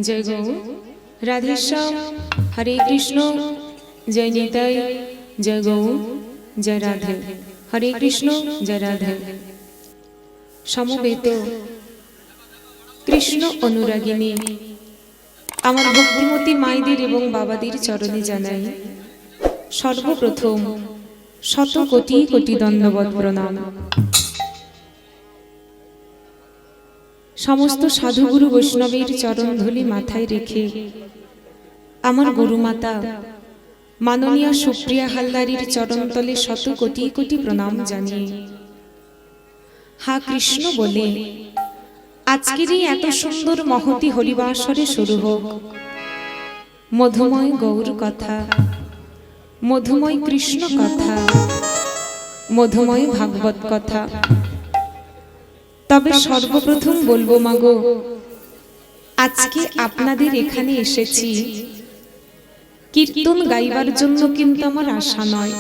जय गौ राधे श्याम हरे कृष्ण जय निताई जय गौ जय राधे हरे कृष्ण जय राधे समवेत कृष्ण अनुरागिनी आमार भक्तिमती मायेदेर एवं बाबादेर चरणे जानाई सर्वप्रथम शत कोटि कोटि दंडवत प्रणाम। समस्त साधुगुरु वैष्णवेर चरण धूलि माथाय रेखे आमार गुरुमाता माननीय सुप्रिया हालदारेर चरण तले शत कोटि कोटि प्रणाम जानिए हा कृष्ण बोले आजकेर एत सुंदर महती हरिबासरे शुरू होक मधुमय गौर कथा मधुमय कृष्ण कथा मधुमय भागवत कथा। तबे सर्वप्रथम बोलबो मागो आजके आपनादेर एखाने एसेछि कीर्तन गाइबार जन्य किन्तु आमार आशा नय।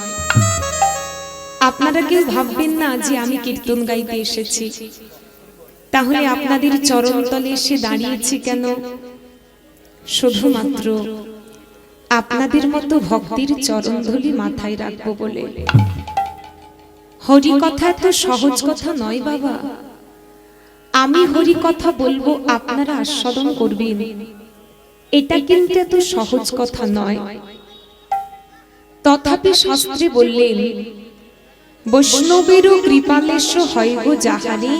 आपनारा केउ भाबबेन ना जे आमि कीर्तन गाइते एसेछि ताहले आपनादेर चरण तले एसे दाঁড়িয়েছি केन शुधुमात्र आपनादेर मतो भक्तिर चरण धूलि माथाय राखबो बोले। हरि कथा तो सहज कथा नय बाबा आमी हरि कथा बोलबो आपनारा आस्वादन करबेन एटा किन्तु एत सहज कथा नय। तथापि शास्त्रे बोललेन वैष्णवेर कृपालेश हय गो जाहारे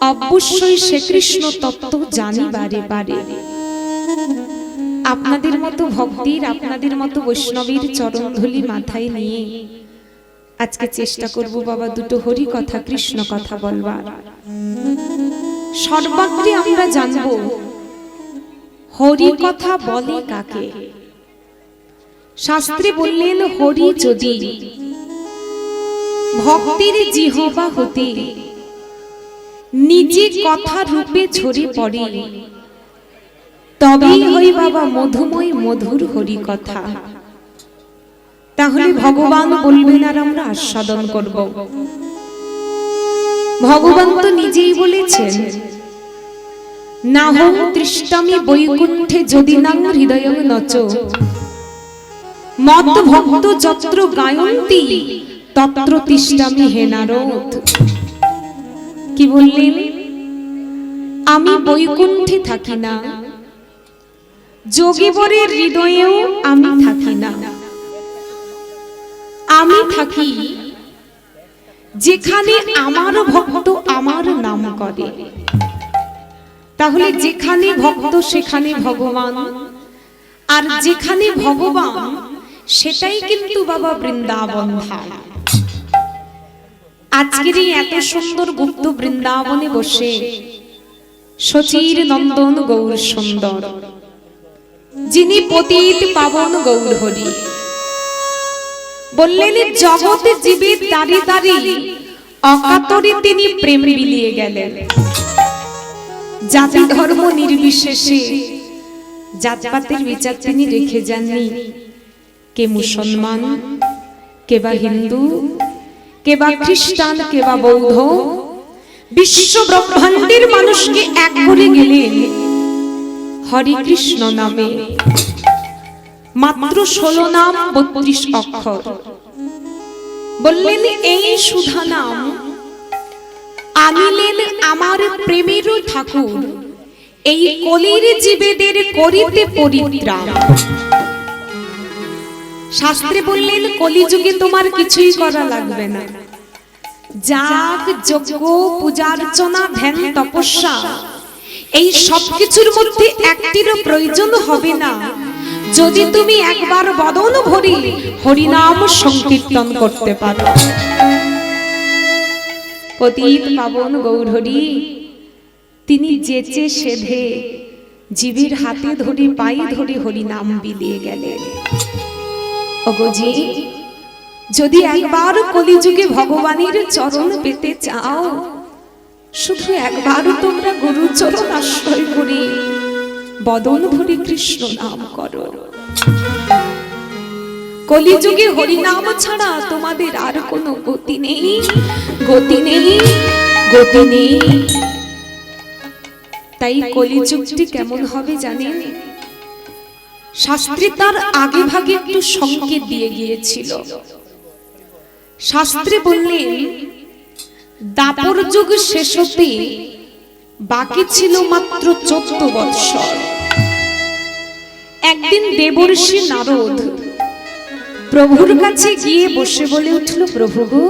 अवश्यई से कृष्ण तत्त्व जानी बारे बारे। आपनादेर मतो भक्तिर आपनादेर मतो वैष्णवेर चरण धूलि माथाय निये आजके चेष्टा करब बाबा दुटो हरि कथा कृष्ण कथा बोलबार। सर्वाग्रे आमरा जानबो हरि कथा बोले काके। शास्त्रे बोललेन हरि जदि भक्तिर जिह्वा हते निजे कथा रूपे झरे पड़े तबेई हय बाबा मधुमय मधुर हरि कथा। ताहले भगवान बोलबेन आर आमरा आस्वादन करब। भगवान तो निजेई बोलेछेन नाहं तृष्टामि बैकुण्ठे यदि नां हृदयं नच मत् भक्त यत्र गायन्ति तत्र तिष्ठामि हे नारद। कि बोललेन आमी बैकुण्ठे थाकी ना जोगीवरेर हृदयेও आमी थाकी ना आमी थाकी जेखाने आमार भक्त आमार नाम करे। ताहले जेखाने भक्त सेखाने भगवान आर जेखाने भगवान सेटाई किन्तु बाबा बृंदावन धाम। आजकेर एत सुंदर गुप्त बृंदावने बसे शचीर नंदन गौर सुंदर जिनी पतित पावन गौर हरि बोललेन जगते जीवेर दारी दारी अकातरे तिनी प्रेम बिलिये गेलेन। जाति धर्म निर्विशेषे जातपातेर विचार तिनी रेखे जाननि के मुसलमान के बा हिंदू के बा ख्रिस्टान के बा बौद्ध विश्व ब्रह्मांडेर मानुषके एक करे गेलेन हरि कृष्ण नामे। मात्र 16 नाम 32 अक्षर बोललेन এই সুধা নাম আনিলেন আমার প্রেমের ঠাকুর এই কলির জীবেদের করিতে পরিত্রাণ। শাস্ত্রে বললেন কলিযুগে তোমার কিছুই করা লাগবে না যাগ যজ্ঞ পূজা অর্চনা ধ্যান তপস্যা এই সবকিছুর মধ্যে একটিরও প্রয়োজন হবে না যদি তুমি একবার বদন ভরি হরি নাম সংকীর্তন করতে পারো। পতিত পাবন গৌর হরি তিনি যেচে সেধে জীবের হাতে ধরে পায়ে ধরে হরি নাম বিলিয়ে গেলেন। ওগোজি যদি একবার কলিযুগে ভগবানের চরণ পেতে চাও শুধু একবার তোমরা গুরু চরণ আশ্রয় করে বদন ভরে কৃষ্ণ নাম করো। কলিযুগে হরি নাম ছাড়া তোমাদের আর কোনো গতি নেই গতি নেই গতি নেই। তাই কলিযুগটি কেমন হবে জানেন? শাস্ত্রে তার আগে ভাগে একটু সংকেত দিয়ে গিয়েছিল। শাস্ত্রে বললেন দাপর যুগ শেষ হতে বাকি ছিল মাত্র 14 বৎসর। একদিন দেবর্ষি নারদ প্রভুর কাছে গিয়ে বসে বলে উঠল, প্রভু গো,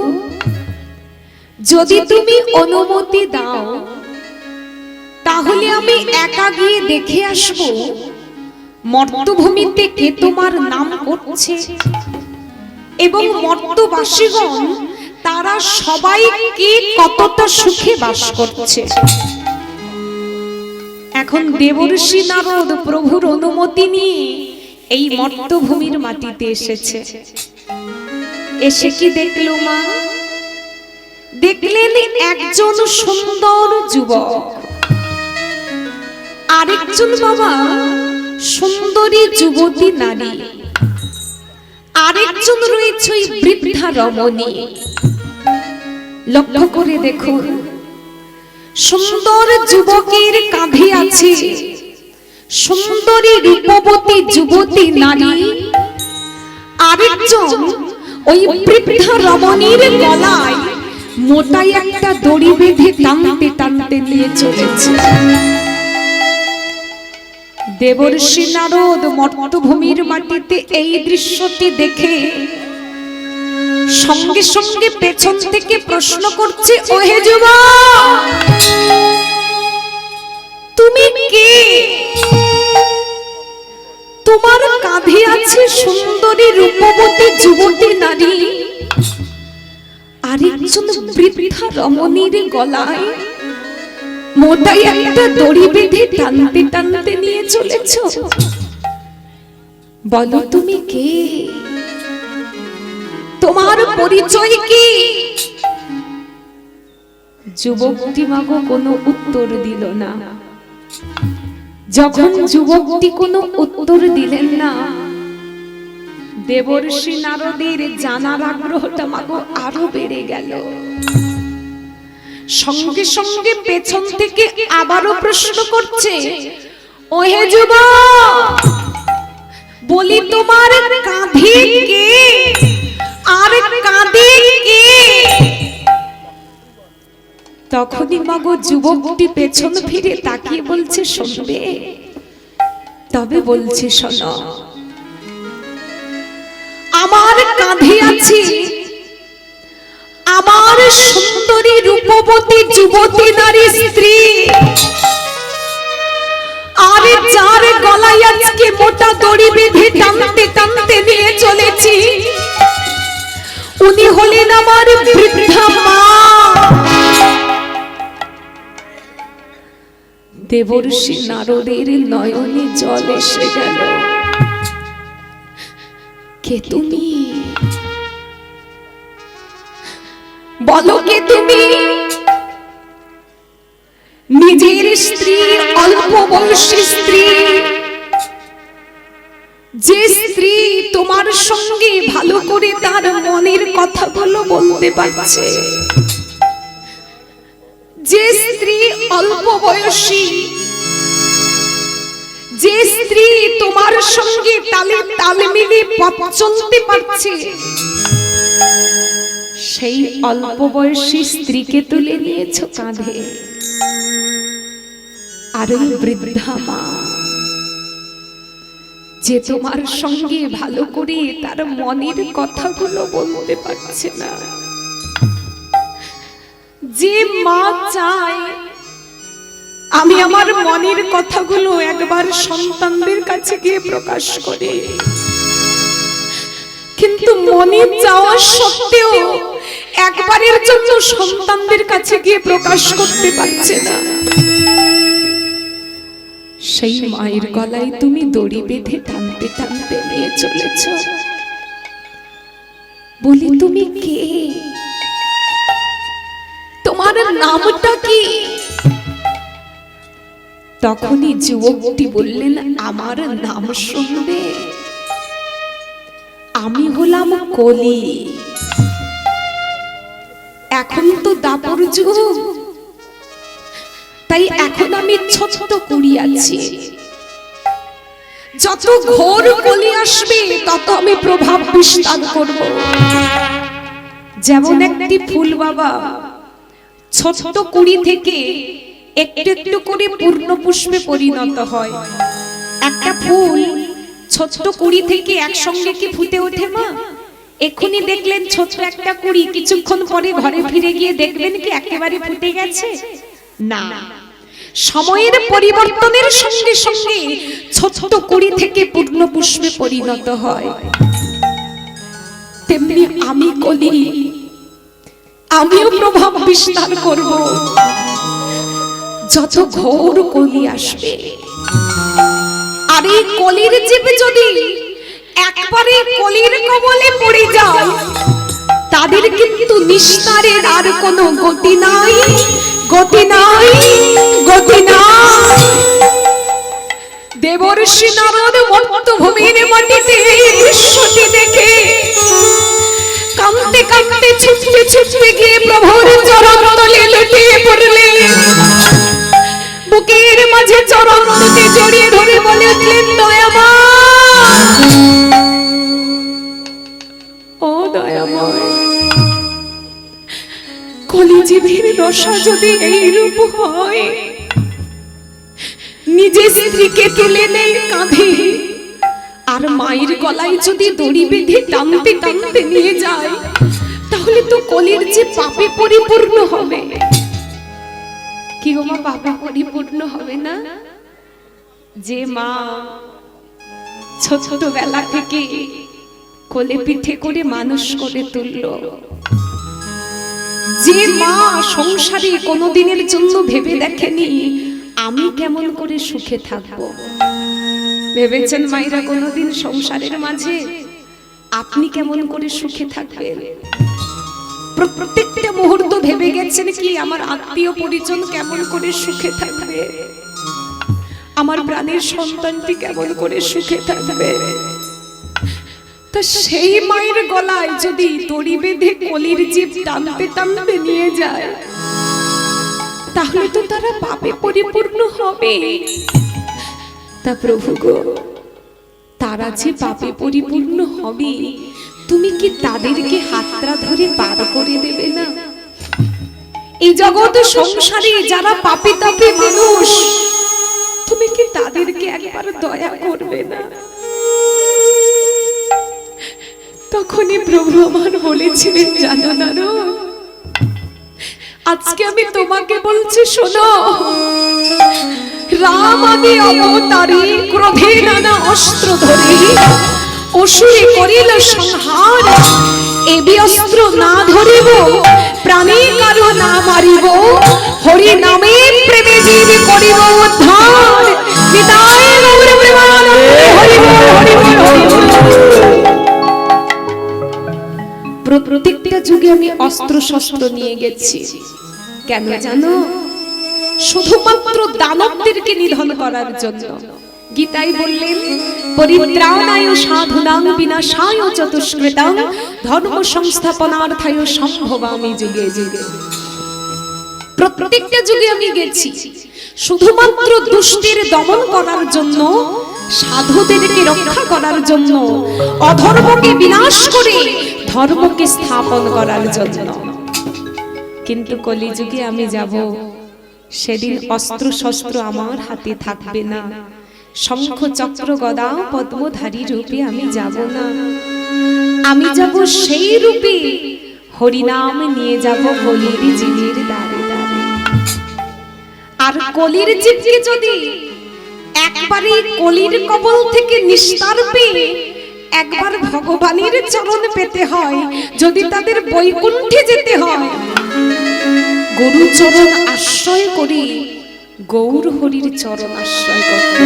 যদি তুমি অনুমতি দাও তাহলে আমি একা গিয়ে দেখে আসব মর্তভূমিতে কে তোমার নাম করছে এবং মর্তবাসীগণ তারা সবাই কে কতটা সুখে বাস করছে। এখন দেবর্ষি নারদ প্রভুর অনুমতি নিয়ে এই মর্তভূমির মাটিতে এসেছে। এসে কি দেখলো মা? দেখলেন একজন সুন্দর যুবক, আরেকজন বাবা সুন্দরী যুবতী নারী, আরেকজন রয়েছে ওই বৃদ্ধা রমণী। লক্ষ্য করে দেখুন, সুন্দর যুবকের কাঁধে আছে সুন্দরী রূপবতী যুবতী নারী, আরেকজন ওই বৃদ্ধা রমণীর গলায় মোটাই একটা দড়ি বেঁধে টানতে টানতে নিয়ে চলেছে। দেবর্ষি নারদ মর্তভূমির মাটিতে এই দৃশ্যটি দেখে সঙ্গে সঙ্গে পেছন থেকে প্রশ্ন করছে, ওহে যুবক, তুমি কে? তোমার কাঁধে আছে সুন্দরী রূপবতী যুবতী নারী, আরেকজন বৃদ্ধা রমণীর গলায় মোটাই একটা দড়ি বেঁধে টানতে টানতে নিয়ে চলেছ। বলো তুমি কে? তোমার পরিচয় কি? যুবকটি মাগো কোনো উত্তর দিল না। যখন যুবকটি কোনো উত্তর দিলেন না, দেবর্ষি নারদের জানার আগ্রহটা মাগো আরো বেড়ে গেল। সঙ্গে সঙ্গে পেছন থেকে আবারও প্রশ্ন করছে, ওহে যুবক, বলি তোমার কাঁধে কে আর কাঁধে কে? তখনই মাগো যুবকটি পেছন ফিরে তাকিয়ে বলছে, শুনবে? তবে বলছে, শোনো, আমার কাঁধে আছে আমার সুন্দরী রূপবতী যুবতী নারী স্ত্রী, আর যার গলায় আজকে মোটা দড়ি বেঁধে টানতে টানতে নিয়ে চলেছি, উনি হলেন আমার বৃদ্ধা মা। দেবর্ষি নারদের নয়নে জল এসে গেল। কে তুমি? বলো কে তুমি? নিজের স্ত্রী, অল্প বয়সী স্ত্রী, যে স্ত্রী তোমার সঙ্গে ভালো করে তার মনের কথাগুলো বলতে পারছে, যে স্ত্রী অল্প বয়সী, যে স্ত্রী তোমার সঙ্গে তালে তাল মিলিয়ে পথ চলতে পারছে, সেই অল্প বয়সী স্ত্রীকে তুলে নিয়েছো কাঁধে। আর ওই বৃদ্ধা মা, যে তোমার সঙ্গে ভালো করে তার মনের কথাগুলো বলতে পারছে না, যে মা চায় আমি আমার মনের কথাগুলো একবার সন্তানদের কাছে গিয়ে প্রকাশ করি, কিন্তু মনে চাওয়া সত্ত্বেও একবারের জন্য সন্তানদের কাছে গিয়ে প্রকাশ করতে পারছে না, সেই মায়ের গলায় তুমি দড়ি বেঁধে টানতে টানতে নিয়ে চলেছ। বলি তুমি কে? তোমার নামটা কি? তখনই যুবকটি বললেন, আমার নাম শুনবে? আমি হলাম কলি। এখন তো দাপর যুগ, তাই তাই এখন আমি ছোট্ট কুড়ি আছি, যত ঘোর কলি আসবে তত আমি প্রভাব বিস্তার করব। যেমন একটি ফুল বাবা ছোট্ট কুড়ি থেকে একটু একটু করে পূর্ণ পুষ্পে পরিণত হয়। একটা ফুল ছোট্ট কুড়ি থেকে একসঙ্গে কি ফুটে ওঠে মা? এখনই দেখলেন ছোট্ট একটা কুড়ি, কিছুক্ষণ পরে ঘরে ফিরে গিয়ে দেখবেন কি একেবারে ফুটে গেছে? না, সময়ের পরিবর্তনের সঙ্গে সঙ্গে ছোট্ট কুড়ি থেকে পূর্ণ পুষ্পে পরিণত হয়। তেমনি আমি কলি, আমিও প্রভাব বিস্তার করব। যত ঘোর কলি আসবে, আর এই কলির জীবে যদি একবারে কলির কবলে পড়ে যায়, তাদের কিন্তু নিস্তারের আর কোনো গতি নাই, গতি নাই, গতি নাই। দেবর্ষি নারদ মর্তভূমির মাটিতে এই দৃশ্যটি দেখে কাঁদতে কাঁদতে ছুটতে ছুটতে গিয়ে প্রভুর চরণ তলে লুটিয়ে পড়লেন। বুকের মাঝে চরণ দুটি জড়িয়ে ধরে বলে উঠলেন, দয়াময়, ও দয়াময়, কলিজীবের দশা যদি এইরূপ হয়, নিজের স্ত্রীকে তুলে নেই কাঁধে, আর মায়ের গলায় যদি দড়ি বেঁধে টানতে টানতে নিয়ে যায়, তাহলে তো কলির যে পাপে পরিপূর্ণ হবে। কি গো মা, পাপে পরিপূর্ণ হবে না? যে মা ছোটবেলা থেকে কোলে পিঠে করে মানুষ করে তুললো, যে মা সংসারে কোনোদিনের জন্য ভেবে দেখেনি আমি কেমন করে সুখে থাকবো। ভেবেছেন মায়েরা কোনোদিন সংসারের মাঝে আপনি কেমন করে সুখে থাকবেন? প্রত্যেকটা মুহূর্ত ভেবে গেছেন কি আমার আত্মীয় পরিজন কেমন করে সুখে থাকবে, আমার প্রাণের সন্তানটি কেমন করে সুখে থাকবে। তো সেই মায়ের গলায় যদি দড়ি বেঁধে কলির জীব টানতে টানতে নিয়ে যায়, তাহলে তো তারা পাপে পরিপূর্ণ হবে। তা প্রভু গো, তারা যে পাপে পরিপূর্ণ হবে, তুমি কি তাদেরকে হাতটা ধরে পার করে দেবে না? এই জগৎ সংসারে যারা পাপী তাপী মানুষ, তুমি কি তাদেরকে একবার দয়া করবে না? তখনই প্রভু আমার বলেছিলেন, জানো না, আজকে আমি তোমাকে বলছি শোনো, রাম আদি অবতারী ক্রোধে নানা অস্ত্র ধরে অসুরে করিল সংহার, এবি অস্ত্র না ধরিব প্রাণে কারো না মারিব, হরি নামে প্রেমে জীব করিব উদ্ধার। নিতাই গৌর প্রেমানন্দে হরি বল, হরি বল, হরি বল। প্রত্যেকটা যুগে আমি অস্ত্র শস্ত্র নিয়ে গেছি, কেন জানো? শুধুমাত্র দানবদেরকে নিধন করার জন্য। গীতায় বললেন, পরিত্রাণায় সাধুনাং বিনাশায় চতুষ্কৃতাং ধর্ম সংস্থাপনার্থায় সম্ভবামি যুগে যুগে। প্রত্যেকটা যুগে আমি গেছি শুধুমাত্র দুষ্টের দমন করার জন্য, সাধুদেরকে রক্ষা করার জন্য, অধর্মকে বিনাশ করে ধর্মকে স্থাপন করার জন্য। কিন্তু কলিযুগে আমি যাব, সেদিন অস্ত্র শস্ত্র আমার হাতে থাকবে না, শঙ্খ চক্র গদা পদ্মধারী রূপে আমি যাব না। আমি যাব সেই রূপে হরিনাম নিয়ে যাব কলির জীবের দ্বারে দ্বারে। আর কলির জীবকে যদি একবারে কলির কবল থেকে নিস্তার পেয়ে একবার ভগবানের চরণ পেতে হয়, যদি তাদের বৈকুণ্ঠে যেতে হয়, গুরু চরণ আশ্রয় করে গৌর হরির চরণ আশ্রয় করতে।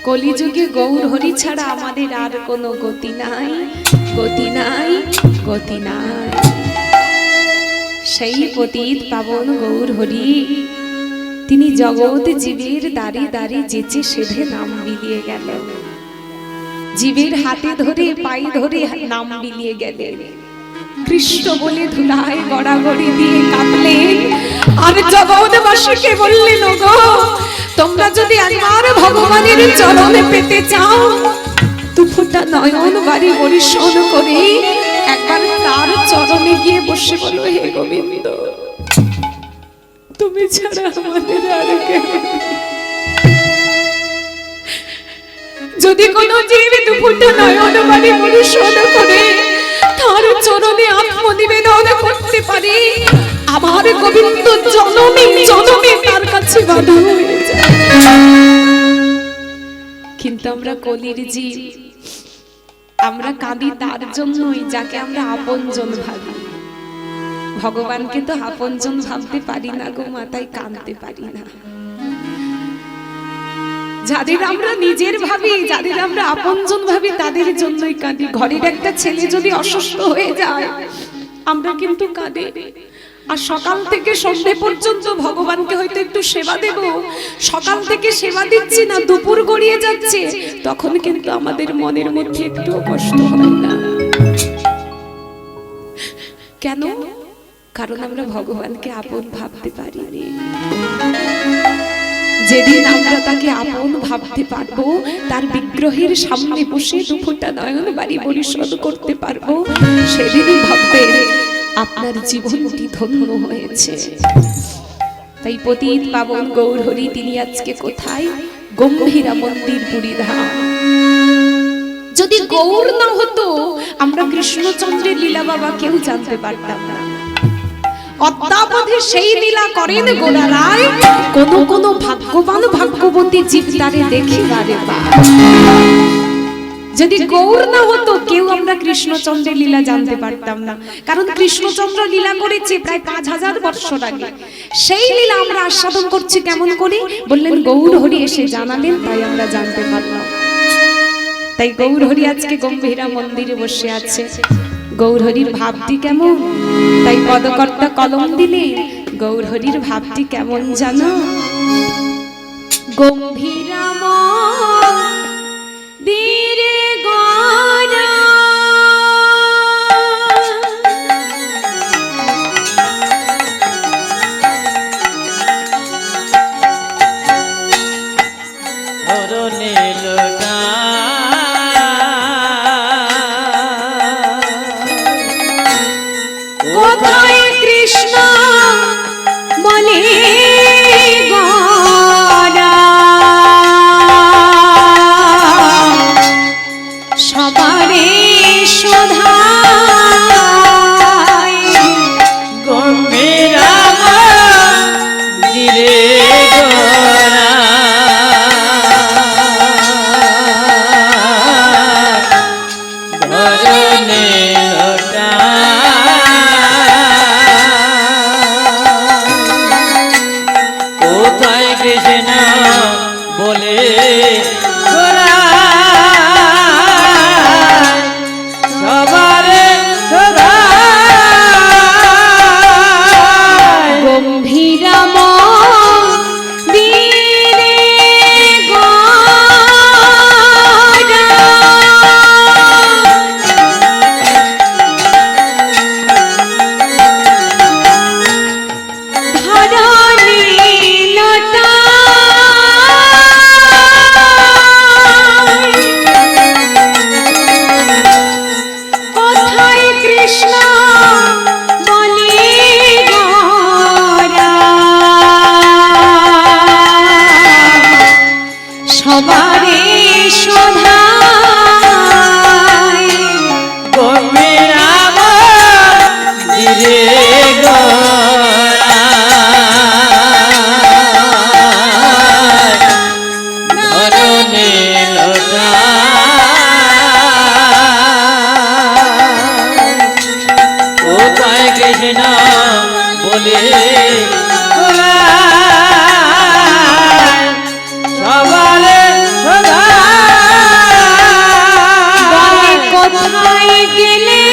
কলিযুগে গৌর হরি ছাড়া আমাদের আর কোনো গতি নাই, গতি নাই, গতি নাই। সেই পতিত পাবন গৌর হরি, তিনি জগৎ জীবের দাঁড়ি দাঁড়ি যেচে সেধে নাম বিলিয়ে গেলেন, জীবের হাতে ধরে পায়ে ধরে নাম বিলিয়ে গেলেন। কৃষ্ণ বলে ধুলায় গড়াগড়ি দিয়ে কাঁদলেন, আর জগৎবাসীকে বললেন, গো তোমরা যদি একবার ভগবানের চরণে পেতে চাও, দুফোঁটা নয়ন বাড়ি পরিশোধ করে একবার তার চরণে গিয়ে বসে বলো, হে গোবিন্দ তুমি ছাড়া আমাদের আর কেউ। যদি কোনো জীব দুফোঁটা নয়ন বাড়ি পরিশোধ করে তার চরণে আত্মনিবেদন করতে পারে, আমার গোবিন্দ জনমে জনমে তার কাছে বাধা হয়ে যায়। কিন্তু আমরা কলির জীব, আমরা কাঁদি তার জন্যই যাকে আমরা আপনজন ভাবি। ভগবানকে তো আপনজন ভাবতে পারি না গো মা, তাই কাঁদতে পারি না। যাদের আমরা নিজের ভাবি, যাদের আমরা আপনজন ভাবি, তাদের জন্যই কাঁদি। ঘরের একটা ছেলে যদি অসুস্থ হয়ে যায় আমরা কিন্তু কাঁদি। আর সকাল থেকে সন্ধ্যে পর্যন্ত ভগবানকে হয়তো একটু সেবা দেব, সকাল থেকে সেবা দিচ্ছি না, দুপুর গড়িয়ে যাচ্ছে, তখন কিন্তু আমাদের মনের মধ্যে একটু কষ্ট হয় না। কেন? কারণ আমরা ভগবানকে আপন ভাবতে পারিনি। যেদিন আমরা তাকে আপন ভাবতে পারবো, তার বিগ্রহের সামনে বসে দুফোঁটা নয়ন বাড়ি পরিশোধ করতে পারবো, সেদিনই ভাববেন আপনার জীবনটি ধন্য হয়েছে। তাই পতিত পাবন গৌর হরি তিনি আজকে কোথায়? গম্ভীরা মন্দির পুরীধাম। যদি গৌর না হতো আমরা কৃষ্ণচন্দ্রের লীলা বাবা কেউ জানতে পারতাম না। অদ্যাবধি সেই লীলা করেন গোরা রায়, কোন কোন ভাগ্যবান ভাগ্যবতী জীব তারে দেখিবারে পায়। যদি গৌর না হতো কেউ আমরা কৃষ্ণচন্দ্রের লীলা জানতে পারতাম না। কারণ কৃষ্ণচন্দ্র লীলা করেছে প্রায় 5000 বছর আগে, সেই লীলা আমরা আস্বাদন করছি কেমন করে? বললেন গৌর হরি এসে জানালেন, তাই আমরা জানতে পারলাম। তাই গৌর হরি আজকে গম্ভীরা মন্দিরে বসে আছে। গৌর হরির ভাবটি কেমন? তাই পদকর্তা কলম দিলে গৌর হরির ভাবটি কেমন জানো? গম্ভীরা মন্দিরে গড়া কোথায় কৃষ্ণ বলে গড়া, সবারে শোধায় গম্ভীরা মন্দিরে গড়া, ধরনে লোটা কোথায় কৃষ্ণ বলে গোরা, সবারে সদায় গম্ভীরা মন্দিরে গড়া, ধরণী লতা কোথায় কৃষ্ণ বলে গড়া, সবারে শোধায় গম্ভীরা মন্দিরে গড়া, ধরনে লোটা কোথায় কৃষ্ণ বলে গোরা, সবারে বলে সদায় কোথায় গেলে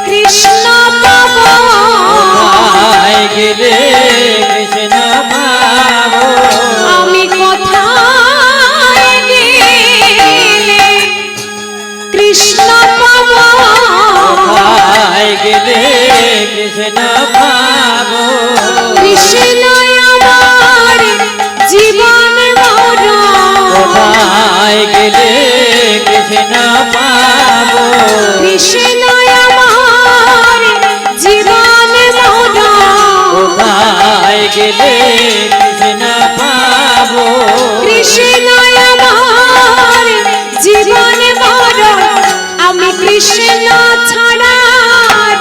কৃষ্ণ পাব, কোথায় গেলে কৃষ্ণ পাবো, আমি কোথায় গেলে কৃষ্ণ পাব, কোথায় গেলে কৃষ্ণ পাবো, কৃষ্ণ কোথায় গেলে কৃষ্ণ পাবো কৃষ্ণ আমার জীবন মরণ কোথায় গেলে কৃষ্ণ পাবো কৃষ্ণ আমার জীবন মরণ আমি কৃষ্ণ ছাড়া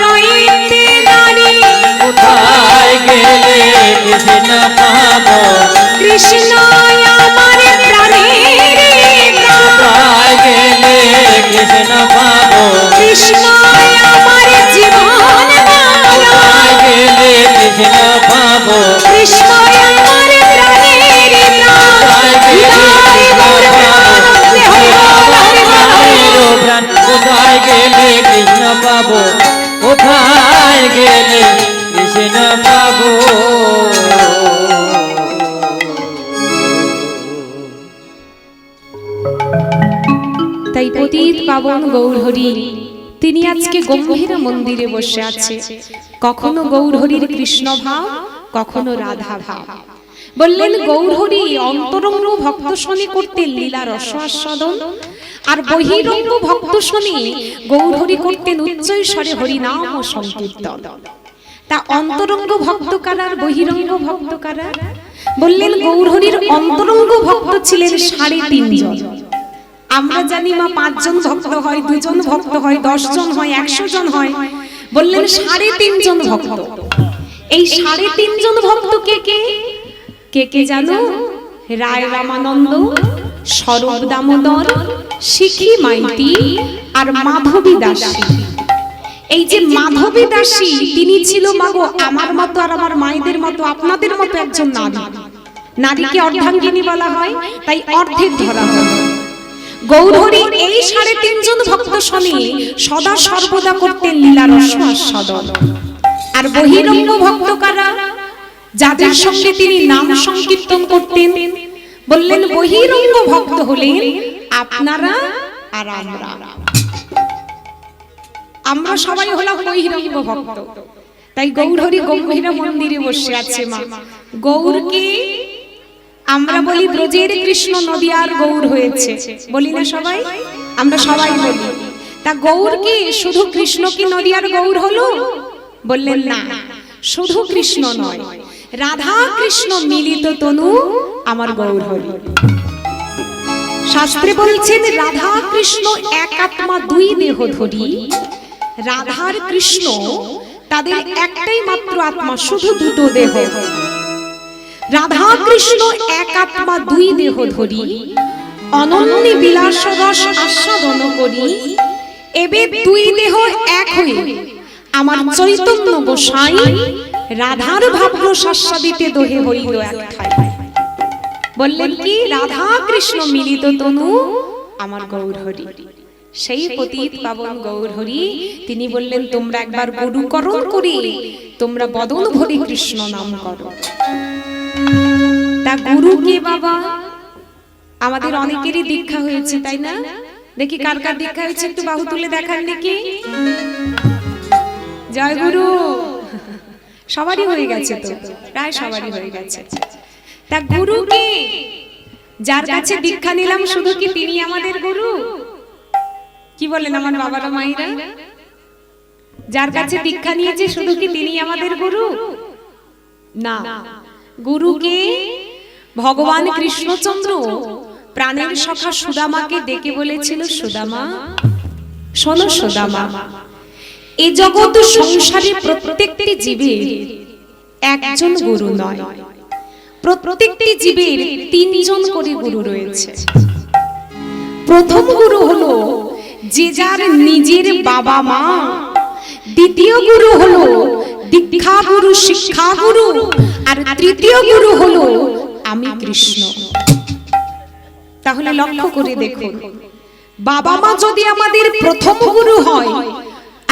রইতে নারী কোথায় গেলে কৃষ্ণ পাবো কৃষ্ণ আমার প্রাণের প্রাণ কোথায় গেলে কৃষ্ণ পাবো কৃষ্ণ আমার জীবন মরণ কোথায় গেলে কৃষ্ণ পাবো কৃষ্ণ আমার প্রাণের প্রাণ হৃদয় গৌরবান্তে প্রাণ কোথায় গেলে কৃষ্ণ পাবো কোথায় গেলে কৃষ্ণ পাবো তাই পতিত পাবন গৌরহরি তিনি আজকে গম্ভীরা মন্দিরে বসে আছে কখনো গৌরহরির কৃষ্ণ ভাব কখনো রাধা ভাব বললেন গৌরহরি অন্তরঙ্গ ভক্ত শনি করতেন লীলা রস আস্বাদন আর বহিরঙ্গ ভক্ত শনি গৌরহরি করতেন উচ্চ স্বরে হরি নাম ও সংকীর্তন তা অন্তরঙ্গ ভক্ত কারা আর বহিরঙ্গ ভক্ত কারা বললেন গৌরহরির অন্তরঙ্গ ভক্ত ছিলেন 3.5 জন আমরা জানি মা 5 জন ভক্ত হয় 2 জন ভক্ত হয় 10 জন হয় 100 জন হয় বললেন 3.5 জন ভক্ত এই 3.5 জন ভক্ত কে কে কে কে জানো রায় রামানন্দ স্বরূপ দামোদর শিখি মাইতি আর মাধবী দাসী এই যে মাধবী দাসী তিনি ছিল মাগো আমার মতো আর আমার মায়েদের মতো আপনাদের মতো একজন নারী নারীকে অর্ধাঙ্গিনী বলা হয় তাই অর্ধেক ধরা হয় গৌরহরি এই 3.5 জন ভক্ত শনি সদা সর্বদা করতেন লীলা রস আস্বাদন আর বহিরঙ্গ ভক্ত কারা যাদের সঙ্গে তিনি নাম সংকীর্তন করতেন বললেন বহিরঙ্গ ভক্ত হলেন আপনারা আর আমরা সবাই হলাম বহিরঙ্গ ভক্ত তাই গৌরহরি গম্ভীরা মন্দিরে বসে আছে মা গৌরকে আমরা বলি ব্রজের কৃষ্ণ নদিয়ার গৌর হয়েছে বলি না সবাই আমরা সবাই বলি তা গৌর কি শুধু কৃষ্ণ কি নদিয়ার গৌর হলো বললেন না শুধু কৃষ্ণ নয় রাধা কৃষ্ণ মিলিত তনু আমার গৌর হল শাস্ত্রে বলছেন রাধা কৃষ্ণ এক আত্মা দুই দেহ ধরি রাধার কৃষ্ণ তাদের একটাই মাত্র আত্মা শুধু দুটো দেহ রাধা কৃষ্ণ এক আত্মা দুই দেহ ধরি অনন্য বিলাস রস আস্বাদন করি এবে দুই দেহ এক হয়ে আমার চৈতন্য গোসাই রাধার ভাব রস আস্বাদিতে দোহে হইল একঠাই বললেন কি রাধা কৃষ্ণ মিলিত তনু আমার গৌরহরি সেই পতিত পাবন গৌরহরি তিনি বললেন তোমরা একবার গুরুকরণ করে তোমরা বদন ভরি কৃষ্ণ নাম করো তা গুরু কে বাবা আমাদের অনেকেরই দীক্ষা হয়েছে তাই না দেখি কার কার দীক্ষা হয়েছে একটু বাহু তুলে দেখান নাকি জয় গুরু সবারই হয়ে গেছে তো প্রায় সবারই হয়ে গেছে তা গুরু কে যার কাছে দীক্ষা নিলাম শুধু কি তিনি আমাদের গুরু কি বলেন আমার বাবারা মায়েরা যার কাছে দীক্ষা নিয়েছে শুধু কি তিনি আমাদের গুরু না গুরুকে ভগবান কৃষ্ণচন্দ্র প্রাণের সখা সুদামাকে ডেকে বলেছিল সুদামা শোনো সুদামা এই জগৎ সংসারে প্রত্যেকটি জীবের একজন গুরু নয় প্রত্যেকটি জীবের 3 জন করে গুরু রয়েছে প্রথম গুরু হলো যে যার নিজের বাবা মা দ্বিতীয় গুরু হলো দীক্ষা গুরু শিক্ষা গুরু আর তৃতীয় গুরু হলো আমি কৃষ্ণ তাহলে লক্ষ্য করে দেখুন বাবা মা যদি আমাদের প্রথম গুরু হয়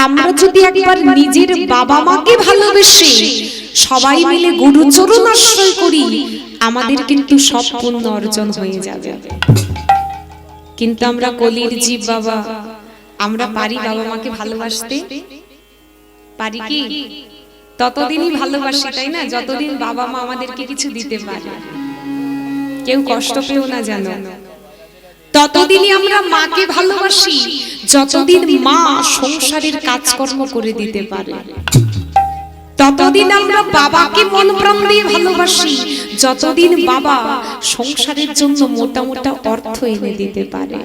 আমরা যদি একবার নিজের বাবা মাকে ভালোবেসে সবাই মিলে গুরুচরণ আশ্রয় করি আমাদের কিন্তু সব পুণ্য অর্জন হয়ে যাবে কিন্তু আমরা কলির জীব বাবা আমরা পারি বাবা মাকে ভালোবাসতে পারি কি ততদিনই ভালোবাসি তাই না যতদিন বাবা মা আমাদেরকে কিছু দিতে পারে কেউ কষ্ট পেও না জানো ততদিনই আমরা মাকে ভালোবাসি যতদিন মা সংসারের কাজকর্ম করে দিতে পারে। ততদিন আমরা বাবাকে মন প্রাণ দিয়ে ভালোবাসি যতদিন বাবা সংসারের জন্য মোটা মোটা অর্থ এনে দিতে পারে।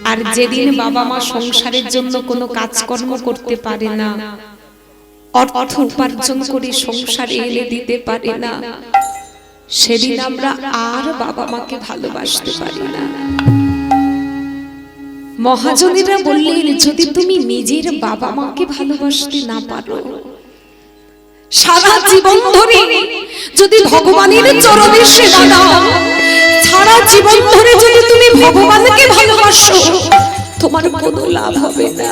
আর যেদিন বাবা মা সংসারের জন্য কোনো কাজকর্ম করতে পারে না, অর্থ উপার্জন করে সংসারে এনে দিতে পারে না, সেদিন আমরা আর বাবা মাকে ভালোবাসতে পারি না। মহাজনেরা বললেন, যদি তুমি নিজের বাবা মাকে ভালোবাসতে না পারো, সারা জীবন ধরে যদি ভগবানের চরণে সেবা দাও, সারা জীবন ধরে যদি তুমি ভগবানকে ভালোবাসো, তোমার কোনো লাভ হবে না।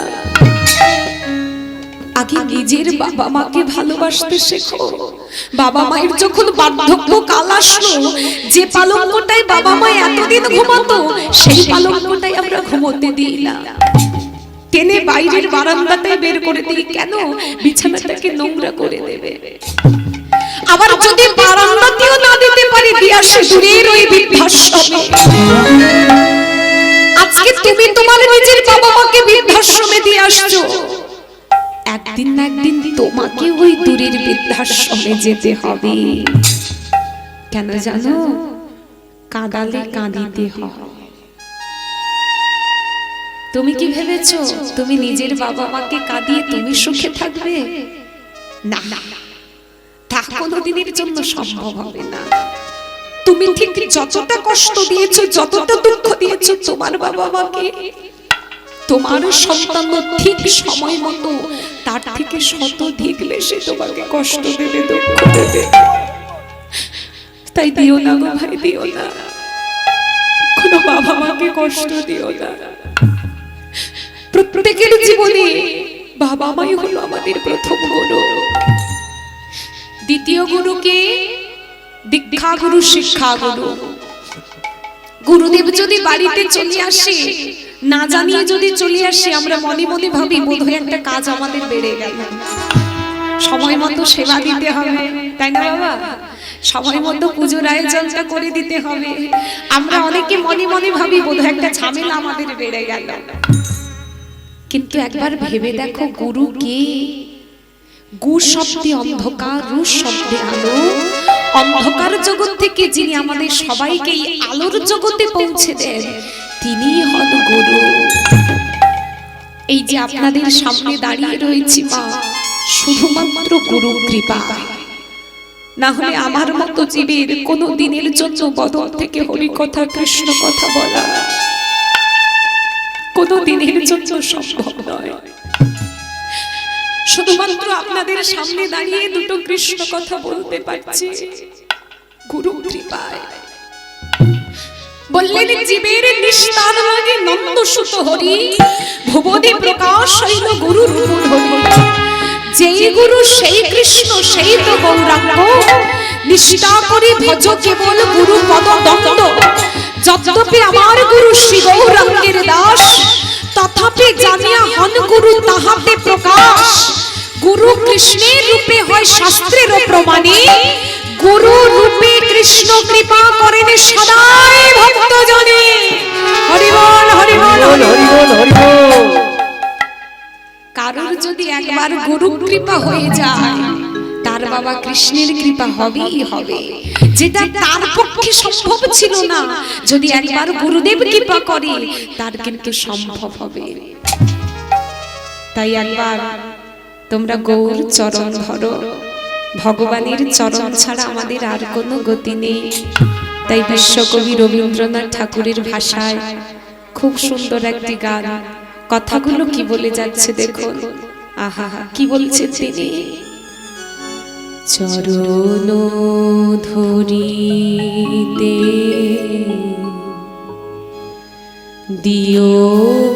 আগে নিজের বাবা মাকে ভালোবাসতে শেখো। বাবা মায়ের যখন বার্ধক্য কাল আসলো, যে পালঙ্কটায় বাবা মা এতদিন ঘুমাতো, সেই পালঙ্কটাই আমরা ঘুমোতে দিই না, টেনে বাইরের বারান্দাটায় বের করে দিই। কেন? বিছানাটাকে নোংরা করে দেবে। আবার যদি বারান্দাতেও না দিতে পারি, দিয়ে আসে দূরের ওই বৃদ্ধাশ্রমে। আজকে তুমি তোমার নিজের বাবা মাকে বৃদ্ধাশ্রমে দিয়ে আসছো, একদিন না একদিন তোমাকে ওই দূরের বৃদ্ধাশ্রমে যেতে হবে। কেন জানো? কাঁদালে কাঁদিতে হয়। তুমি কি ভেবেছো তুমি নিজের বাবা মাকে কাঁদিয়ে তুমি সুখে থাকবে? না, তা কোনোদিনের জন্য সম্ভব হবে না। তুমি ঠিক যতটা কষ্ট দিয়েছো, যতটা দুঃখ দিয়েছো তোমার বাবা মাকে, তোমার সন্তান ঠিক সময় মতো তার থেকে শতধিক বেশি তোমাকে কষ্ট দেবে, দুঃখ দেবে। তাই দিও না গো ভাই, দিও না, কোনো বাবা মাকে কষ্ট দিও না। প্রত্যেকের জীবনে বাবা মাই হলো আমাদের প্রথম গুরু। দ্বিতীয় গুরুকে দীক্ষা গুরু, শিক্ষা গুরু। গুরুদেব যদি বাড়িতে চলে আসে, না জানিয়ে যদি চলে আসে, আমরা মনে মনে ভাবি বোধহয় একটা কাজ আমাদের বেড়ে গেল। সময় মতো সেবা দিতে হবে, তাই না বাবা? সময় মতো পুজোর আয়োজনটা করে দিতে হবে। আমরা অনেকে মনে মনে ভাবি বোধহয় একটা ঝামেলা আমাদের বেড়ে গেল। কিন্তু একবার ভেবে দেখো, গুরু কে? গু শব্দে অন্ধকার, রু শব্দে আলো। অন্ধকার জগৎ থেকে যিনি আমাদের সবাইকে আলোর জগতে পৌঁছে দেন, তিনি হন গুরু। এই যে আপনাদের সামনে দাঁড়িয়ে রয়েছি মা, শুধুমাত্র গুরু কৃপা। না হলে আমার মতো জীবের কোনো দিনের জন্য বদন থেকে হরি কথা, কৃষ্ণ কথা বলা কোনো দিনের জন্য সম্ভব নয়। শুধুমাত্র আপনাদের সামনে দাঁড়িয়ে দুটো কৃষ্ণ কথা বলতে পারছি গুরু কৃপায়। বললেন, জীবের নিস্তার লাগে নন্দ সুত হরি, ভুবনে প্রকাশ হইল গুরুর গুণ হরি। যেই গুরু সেই কৃষ্ণ, সেই তো গৌরাঙ্গ, নিষ্ঠা করি ভজ কেবল গুরু পদ দণ্ড। যদ্যপি আমার গুরু শ্রী গৌরাঙ্গের দাস, তথাপি জানিয়া হন গুরু তাহাতে প্রকাশ। গুরু কৃষ্ণের রূপে হয় শাস্ত্রের প্রমাণে, গুরু রূপে কৃষ্ণ কৃপা করেন সদাই ভক্তজনে। হরি বল, হরি বল, হরি বল, হরি বল। কারোর যদি একবার গুরু কৃপা হয়ে যায়, তার বাবা কৃষ্ণের কৃপা হবেই হবে। যেটা তার পক্ষে সম্ভব ছিল না, যদি একবার গুরুদেব কৃপা করে, তার কিন্তু সম্ভব হবে। তাই একবার তোমরা গৌর চরণ ধরো। ভগবানের চরণ ছাড়া আমাদের আর কোনো গতি নেই। তাই বিশ্বকবি রবীন্দ্রনাথ ঠাকুরের ভাষায় খুব সুন্দর একটি গান, কথাগুলো কি বলে যাচ্ছে দেখুন। আহা, কি বলছেন তিনি? চরণ ধরিতে দিও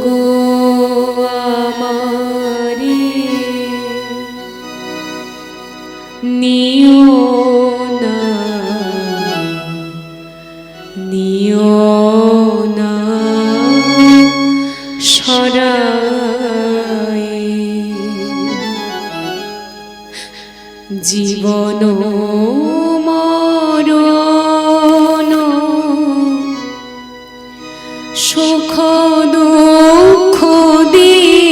গো আমারে, নিও না, নিও না সরাই। জীবন মরণ সুখ দুঃখ দিয়ে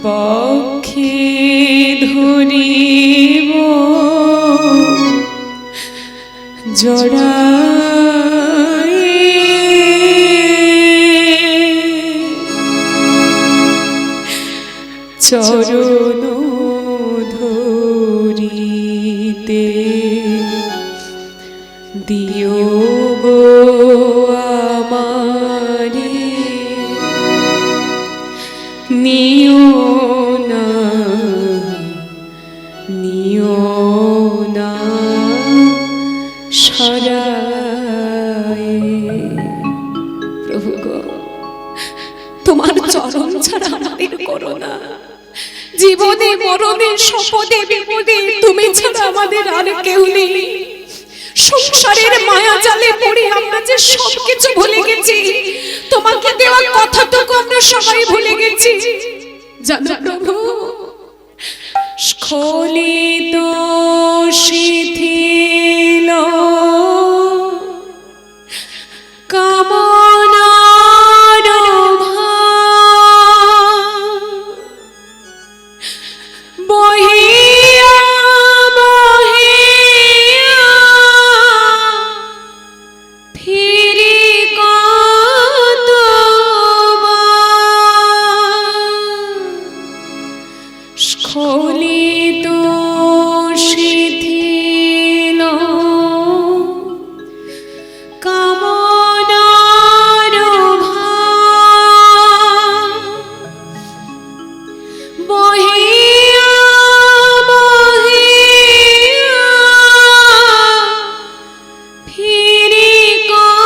বক্ষে ধরিব জড়ায়ে চরণ ধরিতে দিও গো আমারে নিও না সরায়ে। প্রভু গো, তোমার চরণ ছাড়া আমাদের করোনা, জীবনে মরণে শপথে বিপদে তুমি ছাড়া আমাদের আর কেউ নেই। সংসারের মায়া জালে পড়ে আমরা যে সবকিছু ভুলে গেছি, তোমাকে দেওয়া কথাটুকু আমরা সবাই ভুলে গেছি। জানো প্রভু, স্খলিত শিথিল কামনার ভার বহিয়া বহিয়া ফিরি কতবার স্খলিত শিথিল কামনার ভার বহিয়া বহিয়া ফিরি কতবার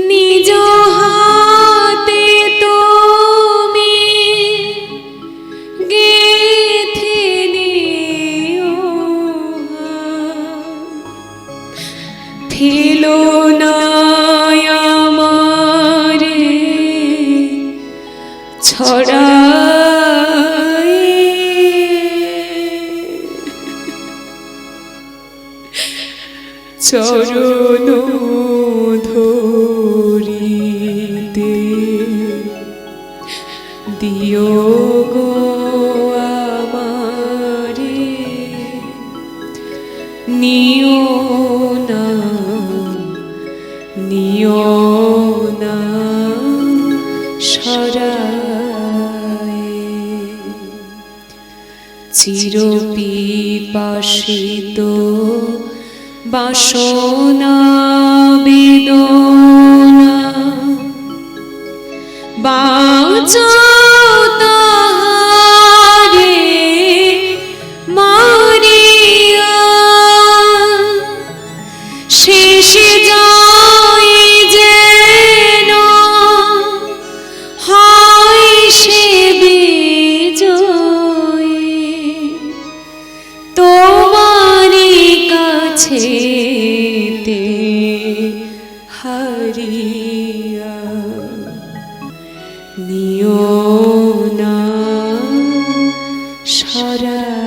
নিজ হাতে তুমি গেঁথে দিও ফেলো না আমারে ছড়ায়ে চরণ ধরিতে দিও গো আমারে নিও না সরায়ে। চিরপিপাসিত বাসনা বেদনা বাঁচাও তাহারে মারিয়া, শেষে যাই যেন হয় সে বিজয়ী তোমারই কাছেতে হারিয়া। নিও না সরায়ে।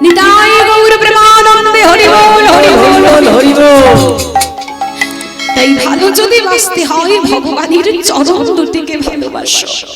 নিতাই গৌর প্রেমানন্দে হরি বল হরি বল হরি বল। তাই ভালো যদি বাঁচতে হয় ভগবানের চরণ দুটিকে ভালোবাসো।